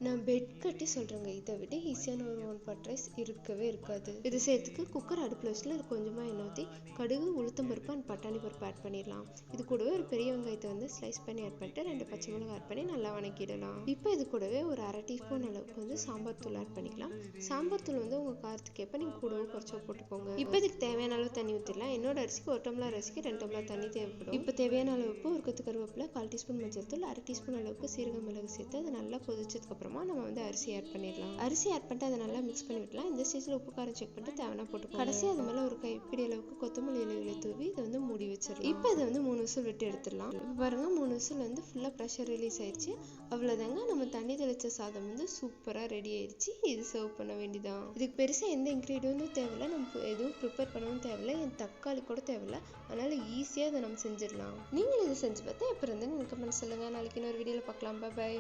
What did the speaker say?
நான் பெட் கட்டி சொல்கிறேங்க, இதை விட ஈஸியான ஒரு ஒன் பாட் ரைஸ் இருக்கவே இருக்காது. இது சேர்த்துக்கு குக்கர் அடுப்பில் வச்சுல அது கொஞ்சமாக எண்ணெய் ஊற்றி கடுகு, உளுத்தம் பருப்பு அண்ட் பட்டாணி பருப்பு ஆட் பண்ணிடலாம். இது கூடவே ஒரு பெரிய வெங்காயத்தை வந்து ஸ்லைஸ் பண்ணி ஆட் பண்ணிட்டு 2 பச்சை மிளகாய் ஆட் பண்ணி நல்லா வணக்கிடலாம். இப்போ இது கூடவே ஒரு 1/2 டீஸ்பூன் அளவுக்கு வந்து சாம்பார் தூள் ஆட் பண்ணிக்கலாம். சாம்பார் தூள் வந்து உங்கள் காரத்துக்கு ஏற்ப நீங்கள் கூடவோ குறைச்சோ போட்டுக்கோங்க. இப்போ இதுக்கு தேவையான அளவு தண்ணி ஊற்றிடலாம். என்னோட அரிசிக்கு 1 டம்ளர் அரிசிக்கு 2 டம்ளர் தண்ணி தேவைப்படும். இப்போ தேவையான அளவுக்கு ஒரு கொத்து கருவேப்பிலை, 1/4 டீஸ்பூன் மஞ்சள் தூள், 1/2 டீஸ்பூன் அளவுக்கு சீரக மிளகு சேர்த்து அது நல்லா கொதிச்சதுக்கு அப்புறமா நம்ம வந்து அரிசி ஆட் பண்ணிடலாம். அரிசி ஆட் பண்ணிட்டு அதை நல்லா மிக்ஸ் பண்ணி விடலாம். இந்த ஸ்டேஜில் உப்பு காரம் செக் பண்ணிட்டு தேவையான போட்டு கடைசி அது மேலே ஒரு கைப்பிடி அளவுக்கு கொத்தமல்லி இலைகளை தூவி இதை வந்து மூடி வச்சிடலாம். இப்போ இதை வந்து 3 விசில் விட்டு எடுத்துடலாம். இப்போ பாருங்க 3 விசில் வந்து ஃபுல்லாக ப்ரெஷர் ரிலீஸ் ஆயிடுச்சு. அவ்வளோதாங்க, நம்ம தண்ணி தெளிச்ச சாதம் வந்து சூப்பராக ரெடி ஆயிடுச்சு. இது சர்வ் பண்ண வேண்டியதான். இதுக்கு பெருசாக எந்த இன்க்ரீடியன்ட்டும் தேவையில்லை, நம்ம எதுவும் ப்ரிப்பேர் பண்ணவும் தேவையில்லை, என் தக்காளி கூட தேவையில்லை. அதனால ஈஸியாக அதை நம்ம செஞ்சிடலாம். நீங்களும் இதை செஞ்சு பார்த்தா எப்போ இருந்தேன்னு எனக்கு கமெண்ட் சொல்லுங்கள். நாளைக்கு இன்னொரு வீடியோவில் பார்க்கலாம். பாய்.